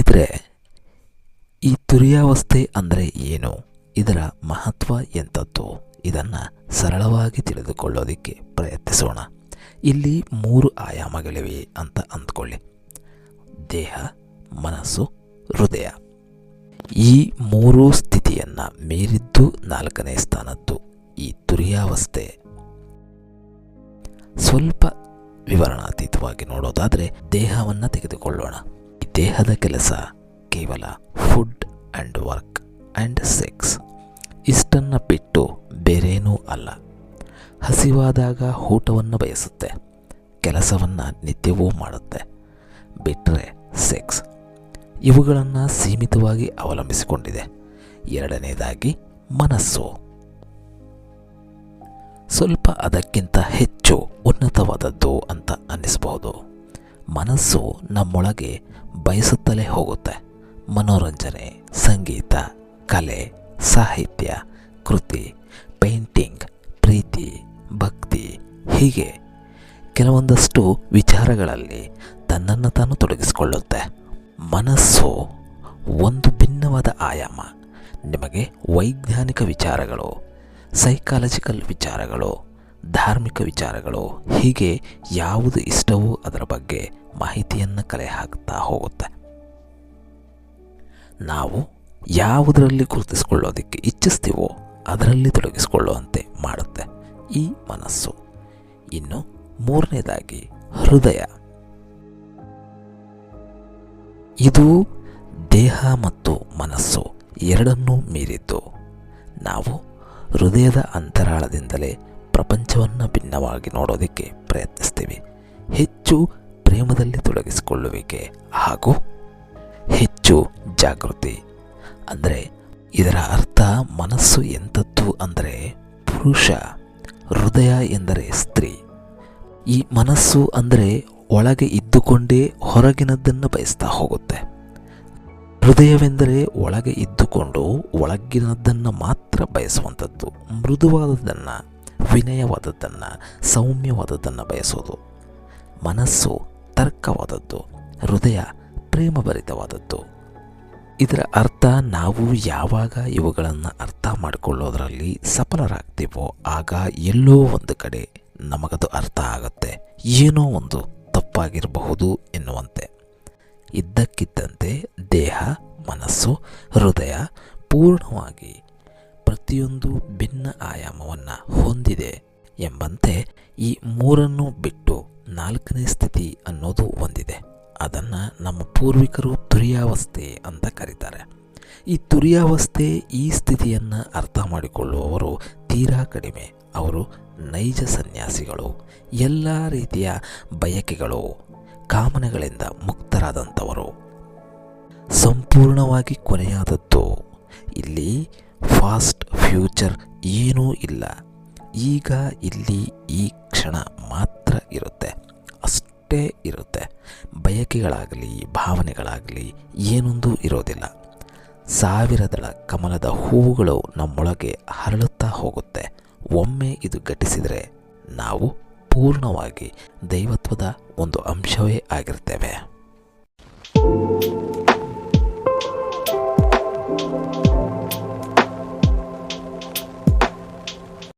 ಹಾಗಿದ್ರೆ ಈ ತುರಿಯಾವಸ್ಥೆ ಅಂದರೆ ಏನು, ಇದರ ಮಹತ್ವ ಎಂಥದ್ದು, ಇದನ್ನು ಸರಳವಾಗಿ ತಿಳಿದುಕೊಳ್ಳೋದಕ್ಕೆ ಪ್ರಯತ್ನಿಸೋಣ. ಇಲ್ಲಿ 3 ಆಯಾಮಗಳಿವೆ ಅಂತ ಅಂದ್ಕೊಳ್ಳಿ. ದೇಹ, ಮನಸ್ಸು, ಹೃದಯ. ಈ 3 ಸ್ಥಿತಿಯನ್ನು ಮೀರಿದ್ದು 4ನೇ ಸ್ಥಾನದ್ದು ಈ ತುರಿಯಾವಸ್ಥೆ. ಸ್ವಲ್ಪ ವಿವರಣಾತೀತವಾಗಿ ನೋಡೋದಾದರೆ ದೇಹವನ್ನು ತೆಗೆದುಕೊಳ್ಳೋಣ. ಈ ದೇಹದ ಕೆಲಸ ಕೇವಲ food and work and sex. ಇಷ್ಟನ್ನು ಬಿಟ್ಟು ಬೇರೇನೂ ಅಲ್ಲ. ಹಸಿವಾದಾಗ ಊಟವನ್ನು ಬಯಸುತ್ತೆ, ಕೆಲಸವನ್ನು ನಿತ್ಯವೂ ಮಾಡುತ್ತೆ, ಬಿಟ್ಟರೆ ಸೆಕ್ಸ್. ಇವುಗಳನ್ನು ಸೀಮಿತವಾಗಿ ಅವಲಂಬಿಸಿಕೊಂಡಿದೆ. ಎರಡನೇದಾಗಿ ಮನಸ್ಸು. ಸ್ವಲ್ಪ ಅದಕ್ಕಿಂತ ಹೆಚ್ಚು ಉನ್ನತವಾದದ್ದು ಅಂತ ಅನ್ನಿಸಬಹುದು. ಮನಸ್ಸು ನಮ್ಮೊಳಗೆ ಬಯಸುತ್ತಲೇ ಹೋಗುತ್ತೆ. ಮನೋರಂಜನೆ, ಸಂಗೀತ, ಕಲೆ, ಸಾಹಿತ್ಯ, ಕೃತಿ, ಪೇಂಟಿಂಗ್, ಪ್ರೀತಿ, ಭಕ್ತಿ, ಹೀಗೆ ಕೆಲವೊಂದಷ್ಟು ವಿಚಾರಗಳಲ್ಲಿ ತನ್ನನ್ನು ತಾನು ತೊಡಗಿಸಿಕೊಳ್ಳುತ್ತೆ. ಮನಸ್ಸು ಒಂದು ಭಿನ್ನವಾದ ಆಯಾಮ. ನಿಮಗೆ ವೈಜ್ಞಾನಿಕ ವಿಚಾರಗಳು, ಸೈಕಾಲಜಿಕಲ್ ವಿಚಾರಗಳು, ಧಾರ್ಮಿಕ ವಿಚಾರಗಳು, ಹೀಗೆ ಯಾವುದು ಇಷ್ಟವೋ ಅದರ ಬಗ್ಗೆ ಮಾಹಿತಿಯನ್ನು ಕಲೆ ಹಾಕ್ತಾ ಹೋಗುತ್ತೆ. ನಾವು ಯಾವುದರಲ್ಲಿ ಗುರುತಿಸಿಕೊಳ್ಳೋದಕ್ಕೆ ಇಚ್ಛಿಸ್ತೀವೋ ಅದರಲ್ಲಿ ತೊಡಗಿಸಿಕೊಳ್ಳುವಂತೆ ಮಾಡುತ್ತೆ ಈ ಮನಸ್ಸು. ಇನ್ನು 3ನೇದಾಗಿ ಹೃದಯ. ಇದು ದೇಹ ಮತ್ತು ಮನಸ್ಸು ಎರಡನ್ನೂ ಮೀರಿದ್ದು. ನಾವು ಹೃದಯದ ಅಂತರಾಳದಿಂದಲೇ ಪ್ರಪಂಚವನ್ನು ಭಿನ್ನವಾಗಿ ನೋಡೋದಕ್ಕೆ ಪ್ರಯತ್ನಿಸ್ತೀವಿ. ಹೆಚ್ಚು ಪ್ರೇಮದಲ್ಲಿ ತೊಡಗಿಸಿಕೊಳ್ಳುವಿಕೆ ಹಾಗೂ ಹೆಚ್ಚು ಜಾಗೃತಿ. ಅಂದರೆ ಇದರ ಅರ್ಥ ಮನಸ್ಸು ಎಂಥದ್ದು ಅಂದರೆ ಪುರುಷ, ಹೃದಯ ಎಂದರೆ ಸ್ತ್ರೀ. ಈ ಮನಸ್ಸು ಅಂದರೆ ಒಳಗೆ ಇದ್ದುಕೊಂಡೇ ಹೊರಗಿನದ್ದನ್ನು ಬಯಸ್ತಾ ಹೋಗುತ್ತೆ. ಹೃದಯವೆಂದರೆ ಒಳಗೆ ಇದ್ದುಕೊಂಡು ಒಳಗಿನದ್ದನ್ನು ಮಾತ್ರ ಬಯಸುವಂಥದ್ದು. ಮೃದುವಾದದ್ದನ್ನು, ವಿನಯವಾದದ್ದನ್ನು, ಸೌಮ್ಯವಾದದ್ದನ್ನು ಬಯಸೋದು. ಮನಸ್ಸು ತರ್ಕವಾದದ್ದು, ಹೃದಯ ಪ್ರೇಮಭರಿತವಾದದ್ದು. ಇದರ ಅರ್ಥ ನಾವು ಯಾವಾಗ ಇವುಗಳನ್ನು ಅರ್ಥ ಮಾಡಿಕೊಳ್ಳೋದರಲ್ಲಿ ಸಫಲರಾಗ್ತೀವೋ ಆಗ ಎಲ್ಲೋ ಒಂದು ಕಡೆ ನಮಗದು ಅರ್ಥ ಆಗುತ್ತೆ, ಏನೋ ಒಂದು ತಪ್ಪಾಗಿರಬಹುದು ಎನ್ನುವಂತೆ. ಇದ್ದಕ್ಕಿದ್ದಂತೆ ದೇಹ, ಮನಸ್ಸು, ಹೃದಯ ಪೂರ್ಣವಾಗಿ ಪ್ರತಿಯೊಂದು ಭಿನ್ನ ಆಯಾಮವನ್ನು ಹೊಂದಿದೆ ಎಂಬಂತೆ ಈ 3ನ್ನು ಬಿಟ್ಟು 4ನೇ ಸ್ಥಿತಿ ಅನ್ನೋದು ಒಂದಿದೆ. ಅದನ್ನು ನಮ್ಮ ಪೂರ್ವಿಕರು ತುರಿಯಾವಸ್ಥೆ ಅಂತ ಕರೀತಾರೆ. ಈ ತುರಿಯಾವಸ್ಥೆ, ಈ ಸ್ಥಿತಿಯನ್ನು ಅರ್ಥ ಮಾಡಿಕೊಳ್ಳುವವರು ತೀರಾ ಕಡಿಮೆ. ಅವರು ನೈಜ ಸನ್ಯಾಸಿಗಳು. ಎಲ್ಲ ರೀತಿಯ ಬಯಕೆಗಳು, ಕಾಮನೆಗಳಿಂದ ಮುಕ್ತರಾದಂಥವರು. ಸಂಪೂರ್ಣವಾಗಿ ಕೊನೆಯಾದದ್ದು. ಇಲ್ಲಿ ಫಾಸ್ಟ್ ಫ್ಯೂಚರ್ ಏನೂ ಇಲ್ಲ. ಈಗ ಇಲ್ಲಿ ಈ ಕ್ಷಣ ಮಾತ್ರ ಇರುತ್ತೆ, ಅಷ್ಟೇ ಇರುತ್ತೆ. ಬಯಕೆಗಳಾಗಲಿ ಭಾವನೆಗಳಾಗಲಿ ಏನೊಂದು ಇರೋದಿಲ್ಲ. 1000 ದಳ ಕಮಲದ ಹೂವುಗಳು ನಮ್ಮೊಳಗೆ ಹರಳುತ್ತಾ ಹೋಗುತ್ತೆ. ಒಮ್ಮೆ ಇದು ಘಟಿಸಿದರೆ ನಾವು ಪೂರ್ಣವಾಗಿ ದೈವತ್ವದ ಒಂದು ಅಂಶವೇ ಆಗಿರ್ತೇವೆ.